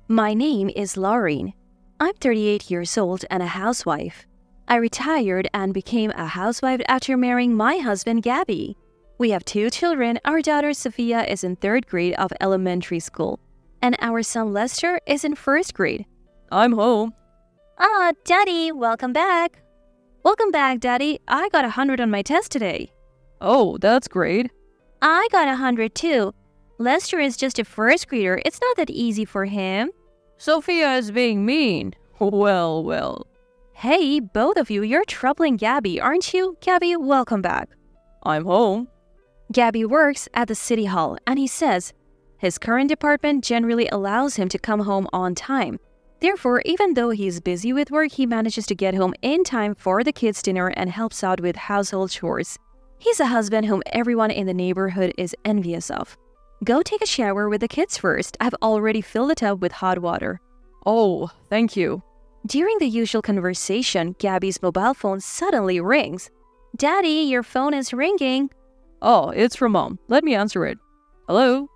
My name is Lauren. I'm 38 years old and a housewife. I retired and became a housewife after marrying my husband, Gabby. We have 2 children. Our daughter, Sophia, is in 3rd grade of elementary school, and our son, Lester, is in 1st grade. I'm home. Ah, Daddy, welcome back. Welcome back, Daddy. I got 100 on my test today. Oh, that's great. I got 100 too. Lester is just a 1st grader. It's not that easy for him. Sophia is being mean. Well. Hey, both of you, you're troubling Gabby, aren't you? Gabby, welcome back. I'm home. Gabby works at the city hall, and he says his current department generally allows him to come home on time. Therefore, even though he's busy with work, he manages to get home in time for the kids' dinner and helps out with household chores. He's a husband whom everyone in the neighborhood is envious of. Go take a shower with the kids first. I've already filled the tub with hot water. Oh, thank you. During the usual conversation, Gabby's mobile phone suddenly rings. Daddy, your phone is ringing. Oh, it's from Mom. Let me answer it. Hello?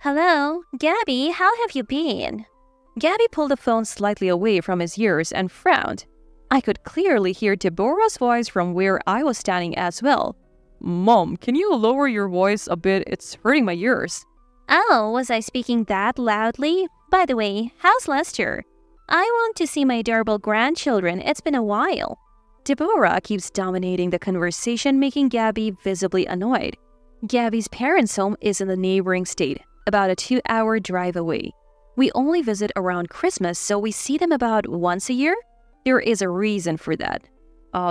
Hello, Gabby, how have you been? Gabby pulled the phone slightly away from his ears and frowned. I could clearly hear Deborah's voice from where I was standing as well. Mom, can you lower your voice a bit? It's hurting my ears. Oh, was I speaking that loudly? By the way, how's Lester? I want to see my adorable grandchildren. It's been a while. Deborah keeps dominating the conversation, making Gabby visibly annoyed. Gabby's parents' home is in the neighboring state, about a 2-hour drive away. We only visit around Christmas, so we see them about once a year. There is a reason for that.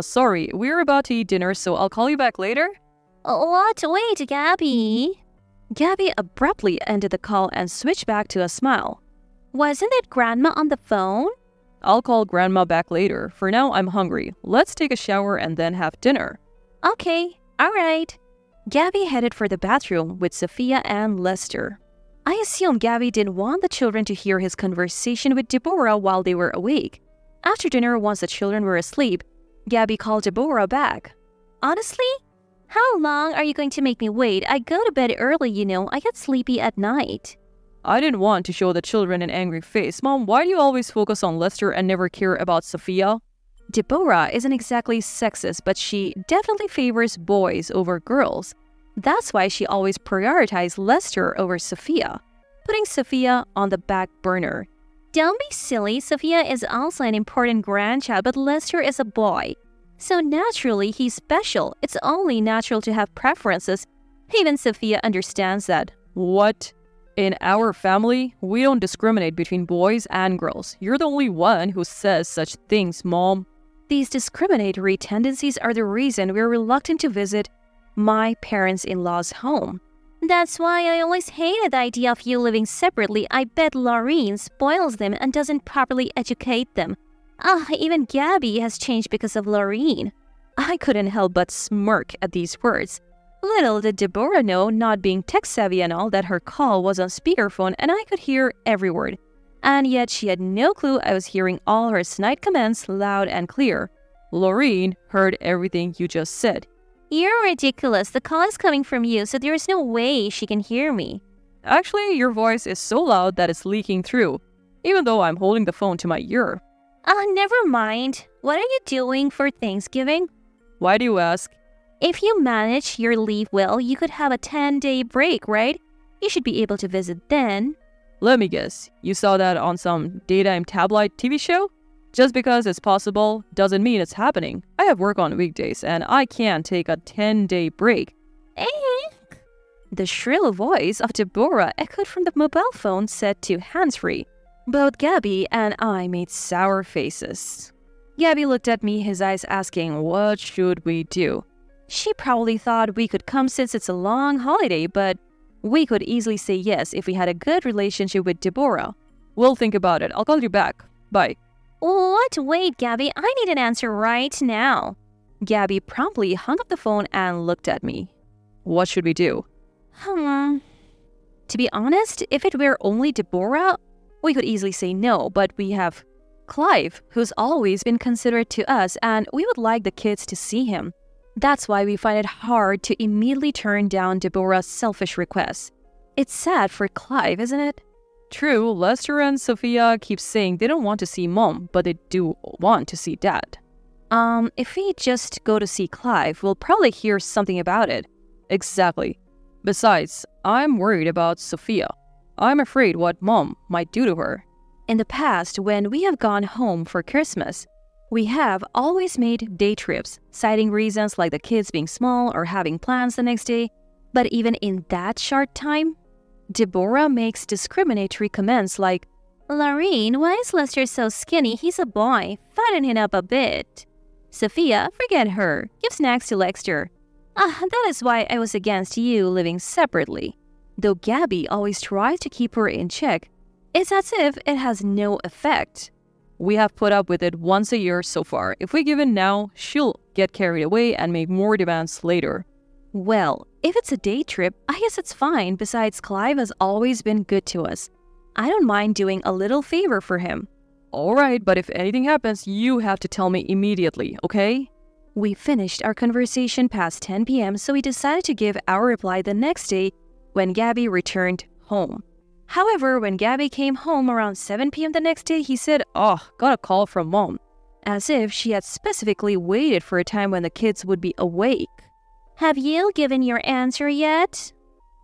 Sorry, we're about to eat dinner, so I'll call you back later. What? Wait, Gabby. Gabby abruptly ended the call and switched back to a smile. Wasn't it Grandma on the phone? I'll call Grandma back later. For now, I'm hungry. Let's take a shower and then have dinner. Okay, all right. Gabby headed for the bathroom with Sophia and Lester. I assume Gabby didn't want the children to hear his conversation with Deborah while they were awake. After dinner, once the children were asleep, Gabby called Deborah back. Honestly? How long are you going to make me wait? I go to bed early, you know. I get sleepy at night. I didn't want to show the children an angry face. Mom, why do you always focus on Lester and never care about Sophia? Deborah isn't exactly sexist, but she definitely favors boys over girls. That's why she always prioritized Lester over Sophia, putting Sophia on the back burner. Don't be silly. Sophia is also an important grandchild, but Lester is a boy. So naturally, he's special. It's only natural to have preferences. Even Sophia understands that. What? In our family, we don't discriminate between boys and girls. You're the only one who says such things, Mom. These discriminatory tendencies are the reason we're reluctant to visit my parents-in-law's home. That's why I always hated the idea of you living separately. I bet Lauren spoils them and doesn't properly educate them. Even Gabby has changed because of Lauren. I couldn't help but smirk at these words. Little did Deborah know, not being tech-savvy and all, that her call was on speakerphone and I could hear every word. And yet she had no clue I was hearing all her snide comments loud and clear. Lauren heard everything you just said. You're ridiculous. The call is coming from you, so there is no way she can hear me. Actually, your voice is so loud that it's leaking through, even though I'm holding the phone to my ear. Never mind. What are you doing for Thanksgiving? Why do you ask? If you manage your leave well, you could have a 10-day break, right? You should be able to visit then. Let me guess. You saw that on some daytime tabloid TV show? Just because it's possible doesn't mean it's happening. I have work on weekdays and I can't take a 10-day break. The shrill voice of Deborah echoed from the mobile phone set to hands-free. Both Gabby and I made sour faces. Gabby looked at me, his eyes asking, what should we do? She probably thought we could come since it's a long holiday, but we could easily say yes if we had a good relationship with Deborah. We'll think about it. I'll call you back. Bye. What? Wait, Gabby, I need an answer right now. Gabby promptly hung up the phone and looked at me. What should we do? To be honest, if it were only Deborah, we could easily say no, but we have Clive, who's always been considerate to us, and we would like the kids to see him. That's why we find it hard to immediately turn down Deborah's selfish requests. It's sad for Clive, isn't it? True, Lester and Sophia keep saying they don't want to see mom, but they do want to see dad. If we just go to see Clive, we'll probably hear something about it. Exactly. Besides, I'm worried about Sophia. I'm afraid what mom might do to her. In the past, when we have gone home for Christmas, we have always made day trips, citing reasons like the kids being small or having plans the next day. But even in that short time, Deborah makes discriminatory comments like, "Lorraine, why is Lester so skinny? He's a boy. Fatten him up a bit. Sophia, forget her. Give snacks to Lester. That is why I was against you living separately." Though Gabby always tries to keep her in check, it's as if it has no effect. We have put up with it once a year so far. If we give in now, she'll get carried away and make more demands later. Well, if it's a day trip, I guess it's fine. Besides, Clive has always been good to us. I don't mind doing a little favor for him. Alright, but if anything happens, you have to tell me immediately, okay? We finished our conversation past 10 p.m., so we decided to give our reply the next day when Gabby returned home. However, when Gabby came home around 7 p.m. the next day, he said, Got a call from mom. As if she had specifically waited for a time when the kids would be awake. Have you given your answer yet?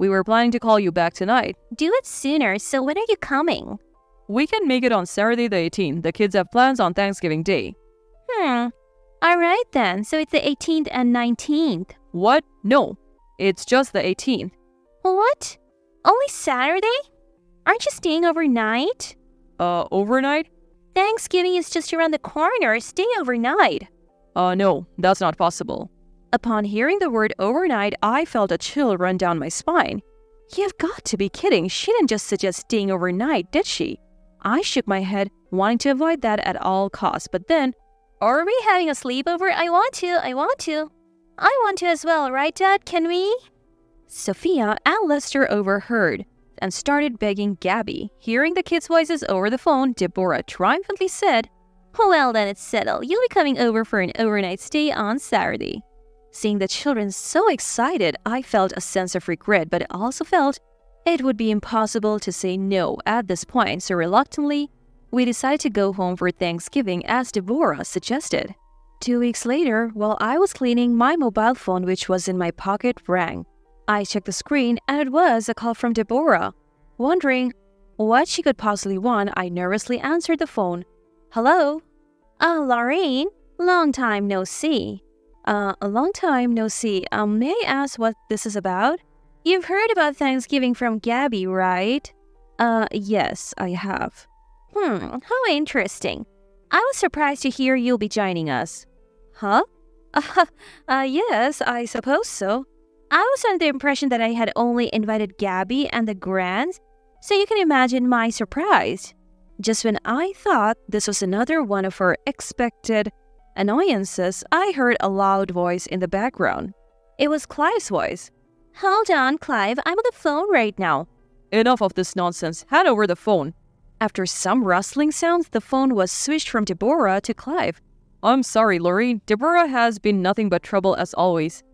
We were planning to call you back tonight. Do it sooner, so when are you coming? We can make it on Saturday the 18th. The kids have plans on Thanksgiving Day. Alright then, so it's the 18th and 19th. What? No, it's just the 18th. What? Only Saturday? Aren't you staying overnight? Overnight? Thanksgiving is just around the corner. Stay overnight. No, that's not possible. Upon hearing the word overnight, I felt a chill run down my spine. You've got to be kidding. She didn't just suggest staying overnight, did she? I shook my head, wanting to avoid that at all costs, but then, are we having a sleepover? I want to. I want to as well, right, Dad? Can we? Sophia and Lester overheard and started begging Gabby. Hearing the kids' voices over the phone, Deborah triumphantly said, "Well, then it's settled. You'll be coming over for an overnight stay on Saturday." Seeing the children so excited, I felt a sense of regret, but I also felt it would be impossible to say no at this point, so reluctantly, we decided to go home for Thanksgiving as Deborah suggested. 2 weeks later, while I was cleaning, my mobile phone, which was in my pocket, rang. I checked the screen, and it was a call from Deborah. Wondering what she could possibly want, I nervously answered the phone. "Hello?" Lorraine? Long time no see." A long time no see. May I ask what this is about? You've heard about Thanksgiving from Gabby, right? Yes, I have. How interesting. I was surprised to hear you'll be joining us. Huh? Yes, I suppose so. I was under the impression that I had only invited Gabby and the Grands, so you can imagine my surprise. Just when I thought this was another one of her expected annoyances, I heard a loud voice in the background. It was Clive's voice. "Hold on, Clive, I'm on the phone right now." Enough of this nonsense. Hand over the phone. After some rustling sounds, the phone was switched from Deborah to Clive. I'm sorry, Lorraine. Deborah has been nothing but trouble as always.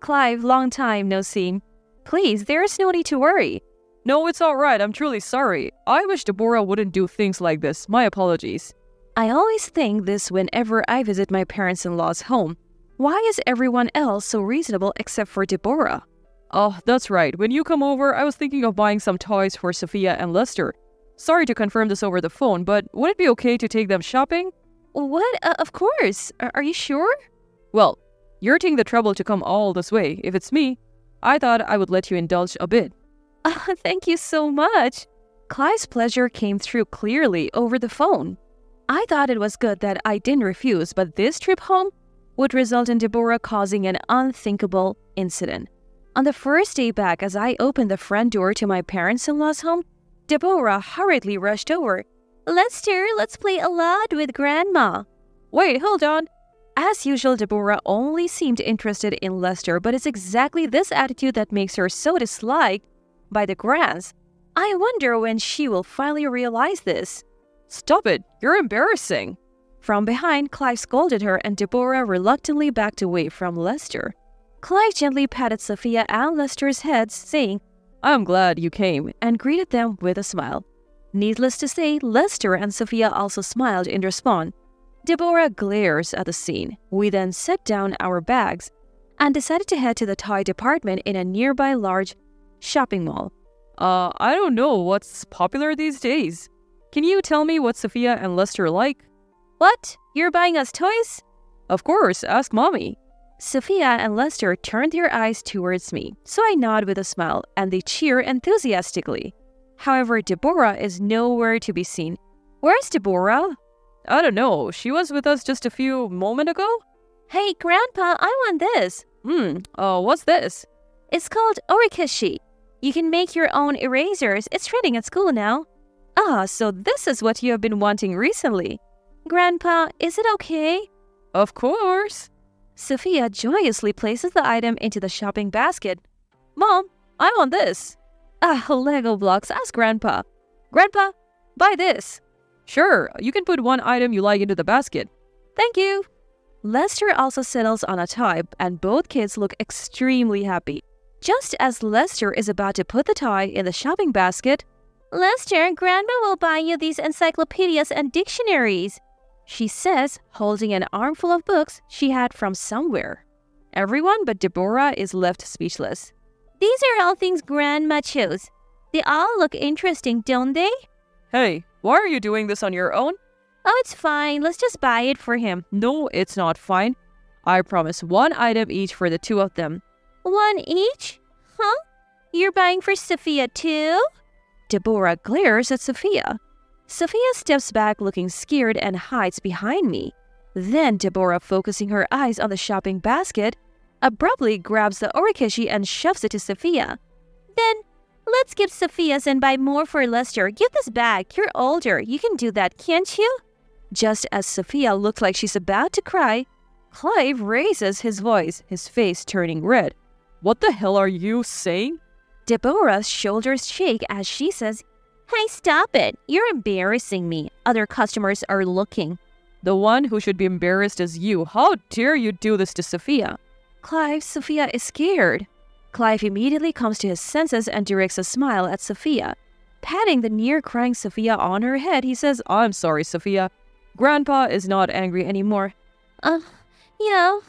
Clive, long time no see. Please, there's no need to worry. No, it's alright. I'm truly sorry. I wish Deborah wouldn't do things like this. My apologies. I always think this whenever I visit my parents-in-law's home. Why is everyone else so reasonable except for Deborah? Oh, that's right. When you come over, I was thinking of buying some toys for Sophia and Lester. Sorry to confirm this over the phone, but would it be okay to take them shopping? What? Of course. Are you sure? Well, you're taking the trouble to come all this way. If it's me, I thought I would let you indulge a bit. Thank you so much. Clive's pleasure came through clearly over the phone. I thought it was good that I didn't refuse, but this trip home would result in Deborah causing an unthinkable incident. On the first day back, as I opened the front door to my parents-in-law's home, Deborah hurriedly rushed over. "Lester, let's play a lot with Grandma." Wait, hold on. As usual, Deborah only seemed interested in Lester, but it's exactly this attitude that makes her so disliked by the Grands. I wonder when she will finally realize this. Stop it. You're embarrassing. From behind, Clive scolded her and Deborah reluctantly backed away from Lester. Clive gently patted Sophia and Lester's heads, saying, I'm glad you came. and greeted them with a smile. Needless to say, Lester and Sophia also smiled in response. Deborah glares at the scene. We then set down our bags and decided to head to the toy department in a nearby large shopping mall. I don't know what's popular these days. Can you tell me what Sophia and Lester like? What? You're buying us toys? Of course, ask mommy. Sophia and Lester turned their eyes towards me, so I nod with a smile and they cheer enthusiastically. However, Deborah is nowhere to be seen. Where's Deborah? I don't know. She was with us just a few moments ago? Hey, Grandpa, I want this. What's this? It's called orikeshi. You can make your own erasers. It's trending at school now. Ah, so this is what you have been wanting recently. Grandpa, is it okay? Of course. Sophia joyously places the item into the shopping basket. Mom, I want this. Lego blocks. Ask Grandpa. Grandpa, buy this. Sure, you can put one item you like into the basket. Thank you. Lester also settles on a toy, and both kids look extremely happy. Just as Lester is about to put the toy in the shopping basket, Lester, Grandma will buy you these encyclopedias and dictionaries, she says, holding an armful of books she had from somewhere. Everyone but Deborah is left speechless. These are all things Grandma chose. They all look interesting, don't they? Hey, why are you doing this on your own? Oh, it's fine. Let's just buy it for him. No, it's not fine. I promise one item each for the two of them. One each? Huh? You're buying for Sophia too? Deborah glares at Sophia. Sophia steps back looking scared and hides behind me. Then Deborah, focusing her eyes on the shopping basket, abruptly grabs the orikeshi and shoves it to Sophia. Then, let's give Sophia's and buy more for Lester. Give this back. You're older. You can do that, can't you? Just as Sophia looks like she's about to cry, Clive raises his voice, his face turning red. What the hell are you saying? Deborah's shoulders shake as she says, Hey, stop it. You're embarrassing me. Other customers are looking. The one who should be embarrassed is you. How dare you do this to Sophia? Clive, Sophia is scared. Clive immediately comes to his senses and directs a smile at Sophia. Patting the near-crying Sophia on her head, he says, I'm sorry, Sophia. Grandpa is not angry anymore. Yeah.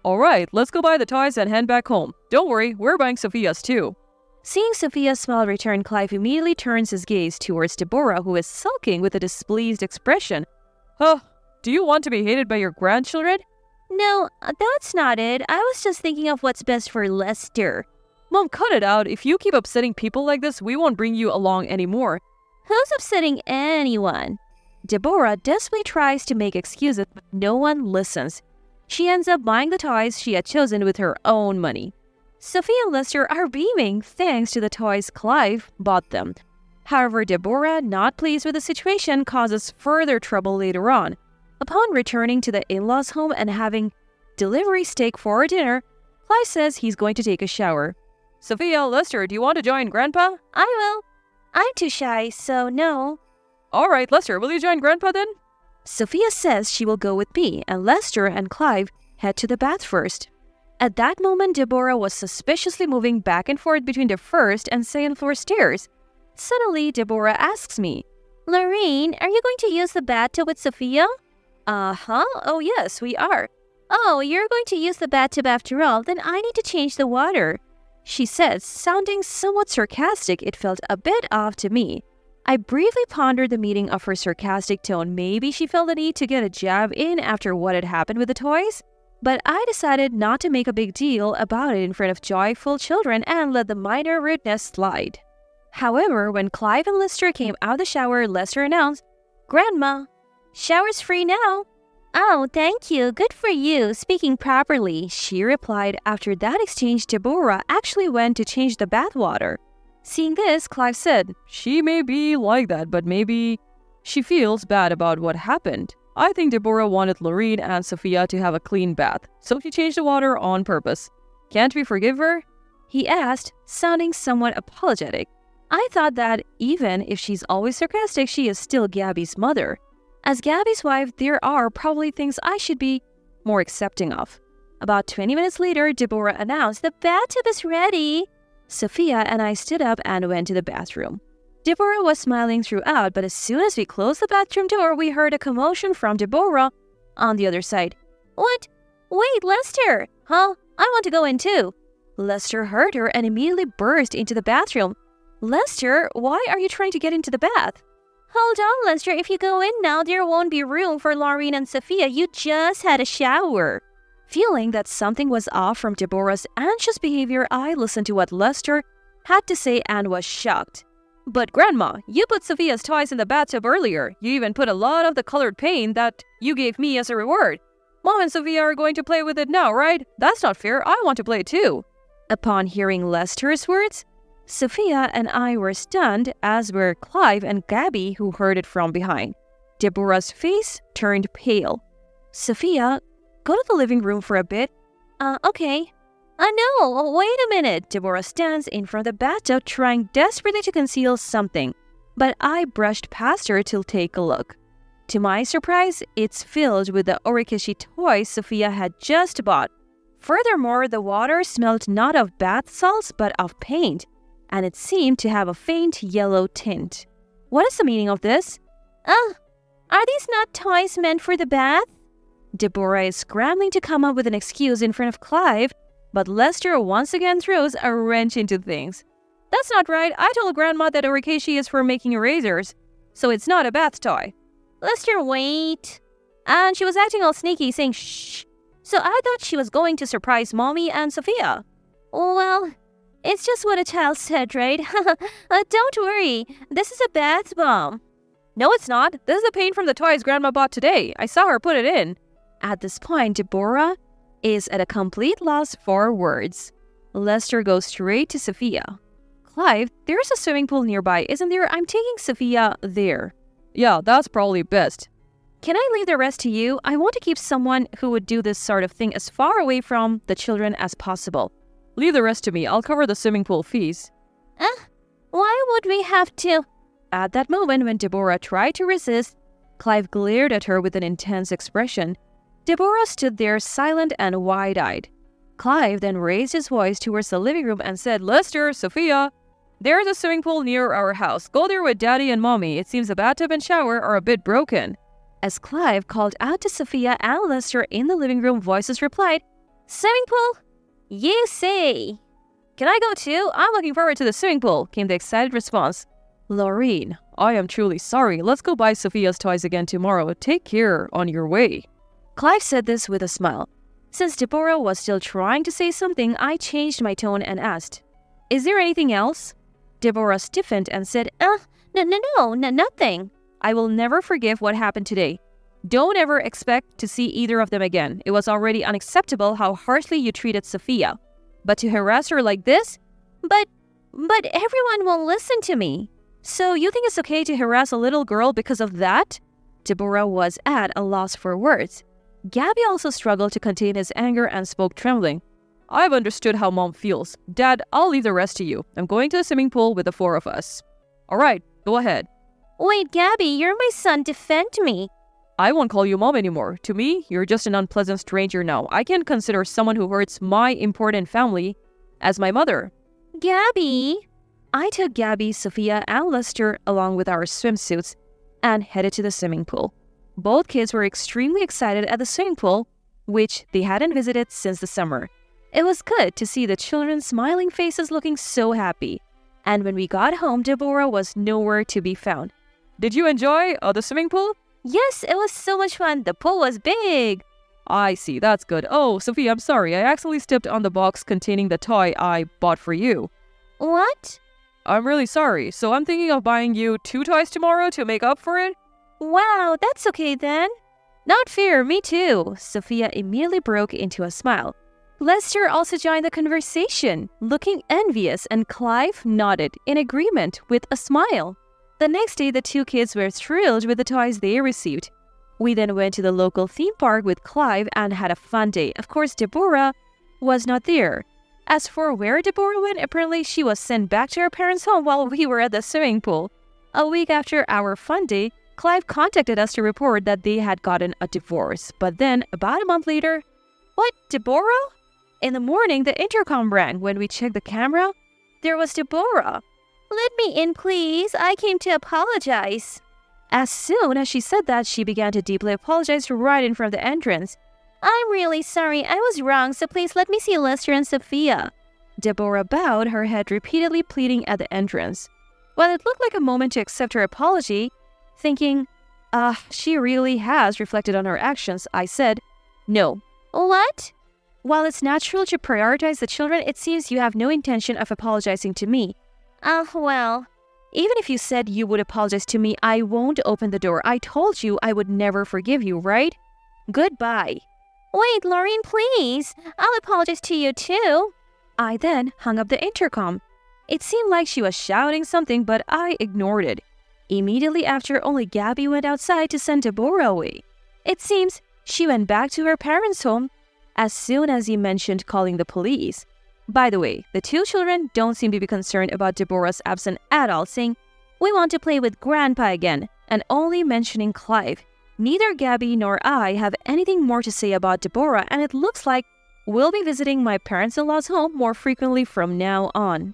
All right, let's go buy the toys and head back home. Don't worry, we're buying Sophia's too. Seeing Sophia's smile return, Clive immediately turns his gaze towards Deborah, who is sulking with a displeased expression. Do you want to be hated by your grandchildren? No, that's not it. I was just thinking of what's best for Lester. Mom, cut it out. If you keep upsetting people like this, we won't bring you along anymore. Who's upsetting anyone? Deborah desperately tries to make excuses, but no one listens. She ends up buying the toys she had chosen with her own money. Sophia and Lester are beaming thanks to the toys Clive bought them. However, Deborah, not pleased with the situation, causes further trouble later on. Upon returning to the in-laws' home and having delivery steak for dinner, Clive says he's going to take a shower. Sophia, Lester, do you want to join Grandpa? I will. I'm too shy, so no. All right, Lester, will you join Grandpa then? Sophia says she will go with me, and Lester and Clive head to the bath first. At that moment, Deborah was suspiciously moving back and forth between the first and second floor stairs. Suddenly, Deborah asks me, Lorraine, are you going to use the bathtub with Sophia? Oh yes, we are. Oh, you're going to use the bathtub after all, then I need to change the water. She said, sounding somewhat sarcastic. It felt a bit off to me. I briefly pondered the meaning of her sarcastic tone. Maybe she felt the need to get a jab in after what had happened with the toys? But I decided not to make a big deal about it in front of joyful children and let the minor rudeness slide. However, when Clive and Lester came out of the shower, Lester announced, Grandma, shower's free now. Oh, thank you. Good for you. Speaking properly, she replied. After that exchange, Deborah actually went to change the bathwater. Seeing this, Clive said, She may be like that, but maybe she feels bad about what happened. I think Deborah wanted Lorraine and Sophia to have a clean bath, so she changed the water on purpose. Can't we forgive her? He asked, sounding somewhat apologetic. I thought that even if she's always sarcastic, she is still Gabby's mother. As Gabby's wife, there are probably things I should be more accepting of. About 20 minutes later, Deborah announced the bathtub is ready. Sophia and I stood up and went to the bathroom. Deborah was smiling throughout, but as soon as we closed the bathroom door, we heard a commotion from Deborah on the other side. What? Wait, Lester! Huh? I want to go in too. Lester heard her and immediately burst into the bathroom. Lester, why are you trying to get into the bath? Hold on, Lester. If you go in now, there won't be room for Laureen and Sophia. You just had a shower. Feeling that something was off from Deborah's anxious behavior, I listened to what Lester had to say and was shocked. But Grandma, you put Sophia's toys in the bathtub earlier. You even put a lot of the colored paint that you gave me as a reward. Mom and Sophia are going to play with it now, right? That's not fair. I want to play too. Upon hearing Lester's words, Sophia and I were stunned, as were Clive and Gabby, who heard it from behind. Deborah's face turned pale. Sophia, go to the living room for a bit. Okay. No, wait a minute. Deborah stands in front of the bathtub trying desperately to conceal something, but I brushed past her to take a look. To my surprise, it's filled with the Orikishi toys Sophia had just bought. Furthermore, the water smelled not of bath salts but of paint, and it seemed to have a faint yellow tint. What is the meaning of this? Are these not toys meant for the bath? Deborah is scrambling to come up with an excuse in front of Clive, but Lester once again throws a wrench into things. That's not right. I told Grandma that Orikeshi is for making erasers, so it's not a bath toy. Lester, wait. And she was acting all sneaky, saying shh. So I thought she was going to surprise Mommy and Sophia. Well, it's just what a child said, right? Don't worry. This is a bath bomb. No, it's not. This is the paint from the toys Grandma bought today. I saw her put it in. At this point, Deborah is at a complete loss for words. Lester goes straight to Sophia. Clive, there's a swimming pool nearby, isn't there? I'm taking Sophia there. Yeah, that's probably best. Can I leave the rest to you? I want to keep someone who would do this sort of thing as far away from the children as possible. Leave the rest to me. I'll cover the swimming pool fees. Why would we have to? At that moment, when Deborah tried to resist, Clive glared at her with an intense expression. Deborah stood there silent and wide-eyed. Clive then raised his voice towards the living room and said, Lester, Sophia, there's a swimming pool near our house. Go there with Daddy and Mommy. It seems the bathtub and shower are a bit broken. As Clive called out to Sophia and Lester in the living room, voices replied, Swimming pool? You say. Can I go too? I'm looking forward to the swimming pool, came the excited response. Laureen, I am truly sorry. Let's go buy Sophia's toys again tomorrow. Take care on your way. Clive said this with a smile. Since Deborah was still trying to say something, I changed my tone and asked, Is there anything else? Deborah stiffened and said, No, nothing. I will never forgive what happened today. Don't ever expect to see either of them again. It was already unacceptable how harshly you treated Sophia. But to harass her like this? But everyone won't listen to me. So you think it's okay to harass a little girl because of that? Deborah was at a loss for words. Gabby also struggled to contain his anger and spoke trembling. I've understood how Mom feels. Dad, I'll leave the rest to you. I'm going to the swimming pool with the four of us. All right, go ahead. Wait, Gabby, you're my son. Defend me. I won't call you Mom anymore. To me, you're just an unpleasant stranger now. I can't consider someone who hurts my important family as my mother. Gabby. I took Gabby, Sophia, and Lester along with our swimsuits and headed to the swimming pool. Both kids were extremely excited at the swimming pool, which they hadn't visited since the summer. It was good to see the children's smiling faces looking so happy. And when we got home, Deborah was nowhere to be found. Did you enjoy the swimming pool? Yes, it was so much fun. The pool was big. I see, that's good. Oh, Sophia, I'm sorry. I accidentally stepped on the box containing the toy I bought for you. What? I'm really sorry. So I'm thinking of buying you 2 toys tomorrow to make up for it. Wow, that's okay then. Not fair, me too. Sophia immediately broke into a smile. Lester also joined the conversation, looking envious, and Clive nodded in agreement with a smile. The next day, the two kids were thrilled with the toys they received. We then went to the local theme park with Clive and had a fun day. Of course, Deborah was not there. As for where Deborah went, apparently she was sent back to her parents' home while we were at the swimming pool. A week after our fun day, Clive contacted us to report that they had gotten a divorce. But then, about a month later, What, Deborah? In the morning, the intercom rang. When we checked the camera, there was Deborah. "Let me in, please. I came to apologize." As soon as she said that, she began to deeply apologize right in front of the entrance. "I'm really sorry. I was wrong, so please let me see Lester and Sophia." Deborah bowed her head repeatedly, pleading at the entrance. While it looked like a moment to accept her apology, thinking, she really has reflected on her actions, I said, "No." "What?" "While it's natural to prioritize the children, it seems you have no intention of apologizing to me." Well, even if you said you would apologize to me, I won't open the door. I told you I would never forgive you, right? Goodbye." "Wait, Laureen, please. I'll apologize to you too." I then hung up the intercom. It seemed like she was shouting something, but I ignored it. Immediately after, only Gabby went outside to send Deborah away. It seems she went back to her parents' home as soon as he mentioned calling the police. By the way, the two children don't seem to be concerned about Deborah's absence at all, saying, "We want to play with Grandpa again," and only mentioning Clive. Neither Gabby nor I have anything more to say about Deborah, and it looks like we'll be visiting my parents-in-law's home more frequently from now on.